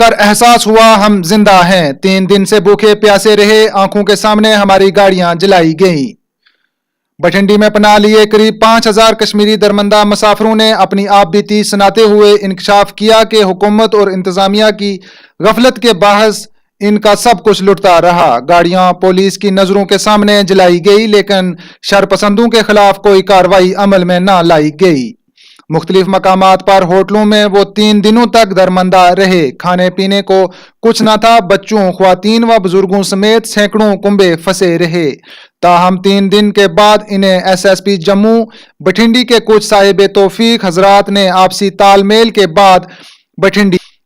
कर एहसास हुआ हम जिंदा हैं। 3 दिन से भूखे प्यासे रहे, आंखों के सामने हमारी गाड़ियां जलाई गईं। बठिंडी में पनाह लिए करीब 5,000 कश्मीरी दरमंदा मुसाफिरों ने अपनी आपबीती सुनाते हुए इंकशाफ किया कि हुकूमत और इंतजामिया की गफलत के बाहस इनका सब कुछ लुटता रहा। गाड़ियां पुलिस की नजरों के सामने जलाई गई, लेकिन शरपसंदों के खिलाफ कोई कार्रवाई अमल में न लाई गई। मुख्तलिफ मकामात पर होटलों में वो 3 दिनों तक दरमंदा रहे। खाने पीने को कुछ न था, बच्चों, ख्वातीन व बुजुर्गों समेत सैकड़ों कुंबे फंसे रहे। ताहम 3 दिन के बाद इन्हें SSP जम्मू बठिंडी के कुछ साहिब तौफीक हजरात ने आपसी तालमेल के बाद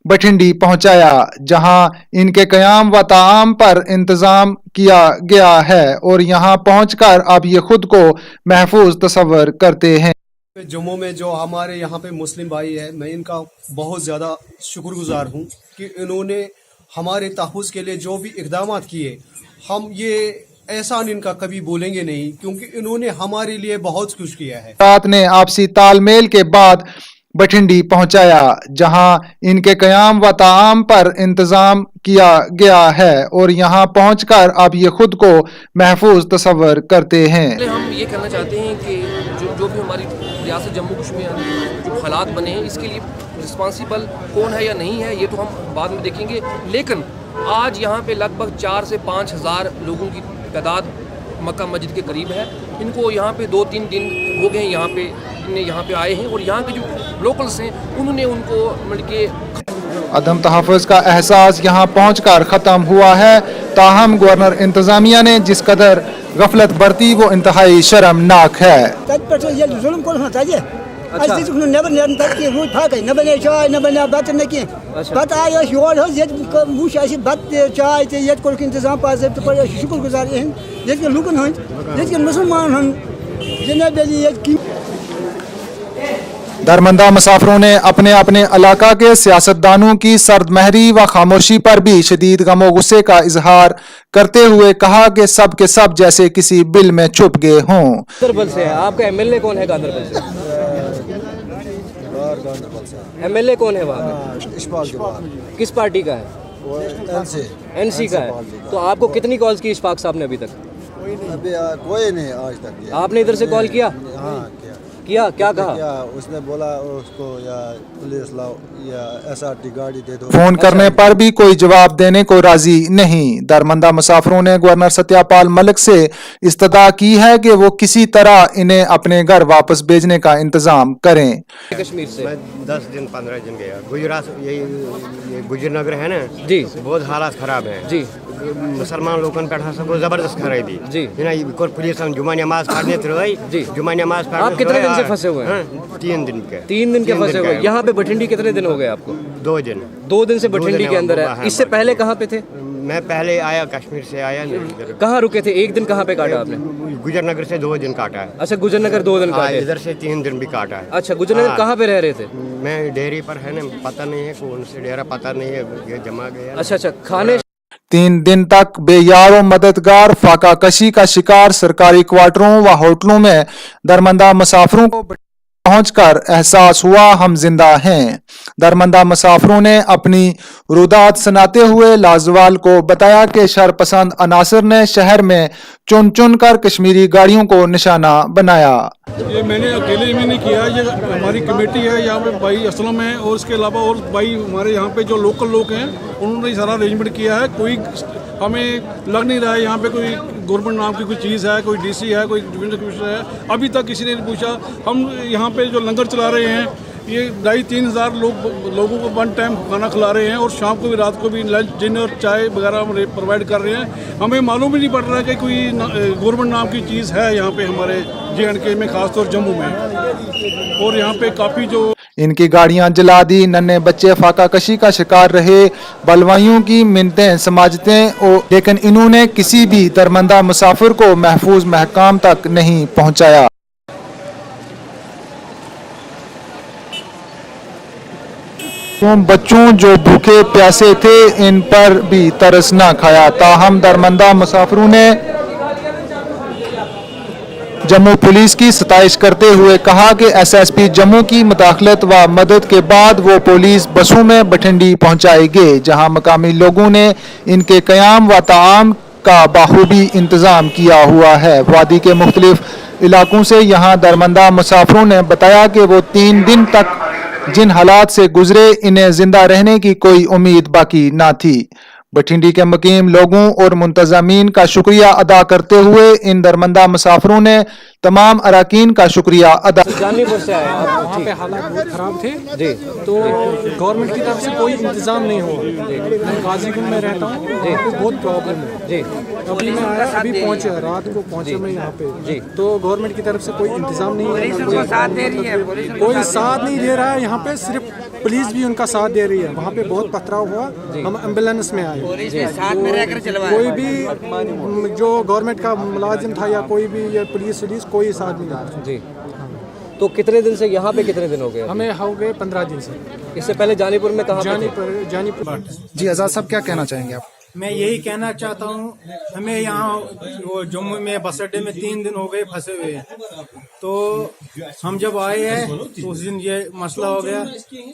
बठिंडी पहुंचाया, जहां इनके कयाम व ताआम पर इंतजाम किया गया है और यहां पहुंचकर अब ये खुद को महफूज तस्वर करते हैं। जम्मू में जो हमारे यहाँ पे मुस्लिम भाई है, मैं इनका बहुत ज़्यादा शुक्रगुजार हूँ कि इन्होंने हमारे तहफ़्फ़ुज़ के लिए जो भी इक़दाम किए, हम ये एहसान इनका कभी भूलेंगे नहीं, क्योंकि इन्होंने हमारे लिए बहुत कुछ किया है। रात ने आपसी तालमेल के बाद बठिंडी पहुंचाया, जहां इनके कयाम व ताआम पर इंतजाम किया गया है और यहां पहुंचकर अब ये खुद को महफूज तस्वर करते हैं। हम ये कहना चाहते हैं कि जो भी हमारी रियासत जम्मू कश्मीर जो हालात बने हैं, इसके लिए रिस्पॉन्सिबल कौन है या नहीं है, ये तो हम बाद में देखेंगे। लेकिन आज यहाँ पे लगभग 4 से 5 हज़ार लोगों की तादाद मक्का मस्जिद के करीब है। इनको यहाँ पे 2-3 दिन हो गए यहाँ पे आए हैं और यहाँ के जो लोकल्स हैं उन्होंने उनको मिलके अदम तहफ़्फ़ुज़ का एहसास यहाँ पहुँचकर ख़त्म हुआ है। ताहम गवर्नर इंतज़ामिया ने जिस कदर गफलत बरती वो इंतहाई शर्मनाक है। दरमंदा मुसाफिरों ने अपने अपने इलाका के सियासतदानों की सर्द महरी व खामोशी पर भी शदीद गमो गुस्से का इजहार करते हुए कहा कि सब के सब जैसे किसी बिल में छुप गए हों। गांधरबल से है आपका एमएलए कौन है? गांधरबल से एमएलए कौन है वहाँ पे? किस पार्टी का है? एनसी का है। तो आपको कितनी कॉल्स की इशफाक साहब ने अभी तक? कोई नहीं आज तक। आपने इधर से कॉल किया? हाँ किया। क्या कहा? उसने बोला उसको या पुलिस लाओ या SRT गाड़ी दे दो। फोन करने पर भी कोई जवाब देने को राजी नहीं। दरमंदा मुसाफिरों ने गवर्नर सत्यापाल मलिक से इस्तदा की है कि वो किसी तरह इन्हें अपने घर वापस भेजने का इंतजाम करें। कश्मीर से मैं 10 दिन 15 दिन गया। गुजरात ये गुजर नगर है ना जी, बहुत हालात खराब है जी। मुसलमान लोगों पे सबको जबरदस्त खराई दी जी। पुलिस जुमा नमाज पढ़ने जी, जुमा नमाज पढ़ने। आप कितने दिन से फंसे हुए हैं? 3 दिन के। 3 दिन के फंसे हुए। यहाँ पे बठिंडी कितने दिन हो गए आपको? 2 दिन। 2 दिन से बठिंडी के अंदर है। इससे पहले कहाँ पे थे? मैं पहले आया कश्मीर से आया। कहाँ रुके थे? 1 दिन कहाँ पे काटा आपने? गुजर नगर से 2 दिन काटा है। अच्छा, गुजर नगर 2 दिन काटे। इधर से 3 दिन भी काटा है। अच्छा, गुजर नगर कहाँ पे रह रहे थे? मैं डेयरी पर है ना, पता नहीं है कौन से डेरा, पता नहीं है, ये जमा गया। अच्छा, खाने 3 दिन तक बेयारो मददगार फाका कशी का शिकार सरकारी क्वार्टरों व होटलों में दरमंदा मुसाफिरों को पहुंचकर एहसास हुआ हम जिंदा हैं। दरमंदा मुसाफिरों ने अपनी रुदात सुनाते हुए लाजवाल को बताया कि शरपसंद अनासर ने शहर में चुन चुन कर कश्मीरी गाड़ियों को निशाना बनाया। ये मैंने अकेले में नहीं किया, ये हमारी कमेटी है यहाँ पे, भाई असलम है और उसके अलावा और भाई हमारे यहाँ पे जो लोकल लोग हैं उन्होंने सारा अरेंजमेंट किया है। कोई हमें लग नहीं रहा है यहाँ पे कोई गवर्नमेंट नाम की कोई चीज़ है, कोई DC है, कोई डिविजनल कमिश्नर है। अभी तक किसी ने नहीं पूछा। हम यहाँ पे जो लंगर चला रहे हैं, ये 2,500-3 हज़ार लोगों को 1 टाइम खाना खिला रहे हैं और शाम को भी रात को भी लंच डिनर चाय वगैरह हम प्रोवाइड कर रहे हैं। हमें मालूम ही नहीं पड़ रहा है कि कोई गवर्नमेंट नाम की चीज़ है यहाँ पे हमारे JNK में, खासतौर जम्मू में। और यहाँ पे काफ़ी जो इनकी गाड़ियां जला दी, नन्हे बच्चे फाका कशी का शिकार रहे, बलवाइयों की मिन्नतें समाजतें, लेकिन इन्होंने किसी भी दरमंदा मुसाफिर को महफूज महकाम तक नहीं पहुंचाया। बच्चों जो भूखे प्यासे थे इन पर भी तरस न खाया। ताहम दरमंदा मुसाफिरों ने जम्मू पुलिस की सताइश करते हुए कहा कि एसएसपी जम्मू की मुदाखलत व मदद के बाद वो पुलिस बसों में बठिंडी पहुंचाएंगे, जहां मकामी लोगों ने इनके क़याम व ताआम का बाखूबी इंतजाम किया हुआ है। वादी के मुख्तलिफ इलाकों से यहाँ दरमंदा मुसाफिरों ने बताया कि वो 3 दिन तक जिन हालात से गुजरे, इन्हें जिंदा रहने की कोई उम्मीद बाकी ना थी। बठिंडी के मुकीम लोगों और मुंतज़मीन का शुक्रिया अदा करते हुए इन दरमंदा मुसाफिरों ने तमाम अरकान का शुक्रिया अदा। जानीपुर से आए आप? वहाँ पे हालात बहुत ख़राब थे जी, तो गवर्नमेंट की तरफ से कोई इंतज़ाम नहीं हुआ जी। मैं गाजीपुर में रहता हूँ जी, तो बहुत प्रॉब्लम है जी। अभी मैं आया, अभी पहुँचे, रात को पहुँचे मैं यहाँ पे जी, तो गवर्नमेंट की तरफ से कोई इंतज़ाम नहीं है, कोई साथ नहीं दे रहा है। यहाँ पे सिर्फ पुलिस भी उनका साथ दे रही है। वहाँ पे बहुत पथराव हुआ, हम एम्बुलेंस में आए, कोई भी जो गवर्नमेंट का मुलाजिम था या कोई भी या पुलिस कोई साथ नहीं था जी। तो कितने दिन से यहाँ पे, कितने दिन हो गए? हमें हो गए 15 दिन से। इससे पहले जानीपुर में कहाँ? जानीपुर। जी आजाद साहब, क्या कहना चाहेंगे आप? मैं यही कहना चाहता हूँ, हमें यहाँ वो जम्मू में बस अड्डे में 3 दिन हो गए फंसे हुए हैं। तो हम जब आए हैं तो उस दिन ये मसला हो गया,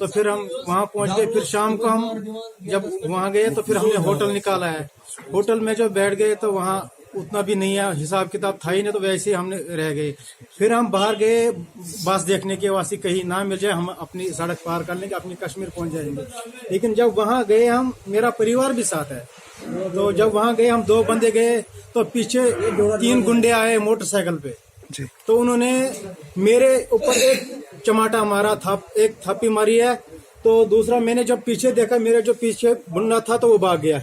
तो फिर हम वहाँ पहुँच गए। फिर शाम को हम जब वहाँ गए तो फिर हमने होटल निकाला है। होटल में जब बैठ गए तो वहाँ उतना भी नहीं है, हिसाब किताब था ही नहीं, तो वैसे ही हमने रह गए। फिर हम बाहर गए बस देखने के वास्ते, कहीं ना मिल जाए हम अपनी सड़क पार कर लेंगे, अपनी कश्मीर पहुंच जाएंगे। लेकिन जब वहाँ गए हम, मेरा परिवार भी साथ है, तो जब वहाँ गए हम 2 बंदे गए तो पीछे 3 गुंडे आए मोटरसाइकिल पे जी। तो उन्होंने मेरे ऊपर एक चमाटा मारा था, एक थप्पी मारी है। तो दूसरा मैंने जब पीछे देखा, मेरे जो पीछे गुंडा था तो वो भाग गया।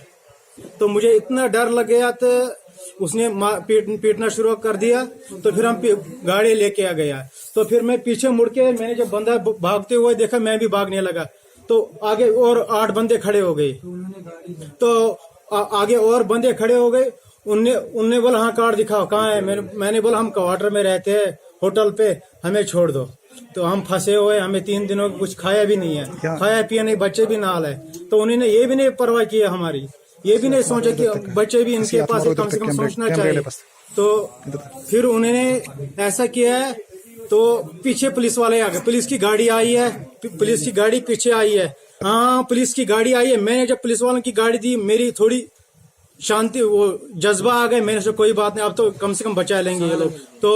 तो मुझे इतना डर लग गया, तो उसने पीटना शुरू कर दिया। तो फिर हम गाड़ी लेके आ गया। तो फिर मैं पीछे मुड़ के, मैंने जब बंदा भागते हुए देखा, मैं भी भागने लगा। तो आगे और 8 बंदे खड़े हो गए। तो आगे और बंदे खड़े हो गए। उनने बोला हाँ कार्ड दिखाओ, कहाँ है? मैंने बोला हम क्वार्टर में रहते हैं, होटल पे, हमें छोड़ दो। तो हम फंसे हुए, हमें 3 दिनों कुछ खाया भी नहीं है, खाया पिया नहीं, बच्चे भी नाल है। तो उन्होंने ये भी नहीं परवाह किया हमारी, ये भी नहीं सोचा कि बच्चे भी इनके पास कम से कम सोचना चाहिए। तो फिर उन्होंने ऐसा किया है, तो पीछे पुलिस वाले आ गए। पुलिस की गाड़ी आई है, पुलिस की गाड़ी पीछे आई है। हाँ, पुलिस की गाड़ी आई है। मैंने जब पुलिस वालों की गाड़ी दी, मेरी थोड़ी शांति, वो जज्बा आ गए। मैंने सोचा कोई बात नहीं, अब तो कम से कम बचा लेंगे ये लोग। तो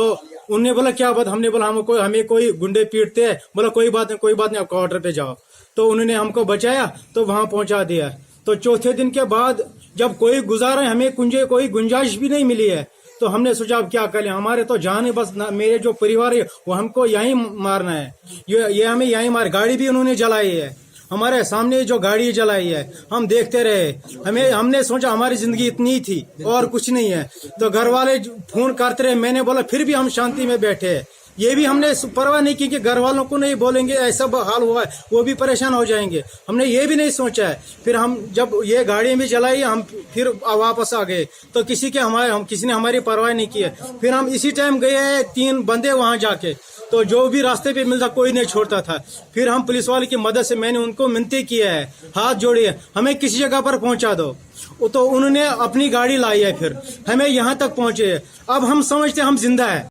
उन्होंने बोला क्या बात? हमने बोला हमें कोई गुंडे पीटते हैं। बोला कोई बात नहीं, आप क्वार्टर पे जाओ। तो उन्होंने हमको बचाया, तो वहां पहुंचा दिया। तो चौथे दिन के बाद जब कोई गुजारा, हमें कोई गुंजाइश भी नहीं मिली है। तो हमने सोचा अब क्या करें, हमारे तो जान है, बस मेरे जो परिवार है वो हमको यहीं मारना है, ये हमें यहीं मार। गाड़ी भी उन्होंने जलाई है, हमारे सामने जो गाड़ी जलाई है, हम देखते रहे। हमने सोचा हमारी जिंदगी इतनी ही थी और कुछ नहीं है। तो घर वाले फोन करते रहे, मैंने बोला फिर भी हम शांति में बैठे हैं। ये भी हमने परवाह नहीं की कि घर वालों को नहीं बोलेंगे ऐसा हाल हुआ है, वो भी परेशान हो जाएंगे। हमने ये भी नहीं सोचा है। फिर हम जब ये गाड़ी भी चलाई, हम फिर वापस आ गए। तो किसी ने हमारी परवाह नहीं की है। फिर हम इसी टाइम गए 3 बंदे वहां जाके, तो जो भी रास्ते पे मिलता कोई नहीं छोड़ता था। फिर हम पुलिस वाले की मदद से मैंने उनको मिन्नती किया है, हाथ जोड़ी है, हमें किसी जगह पर पहुंचा दो। तो उन्होंने अपनी गाड़ी लाई है, फिर हमें यहाँ तक पहुंचे। अब हम समझते हम जिंदा है।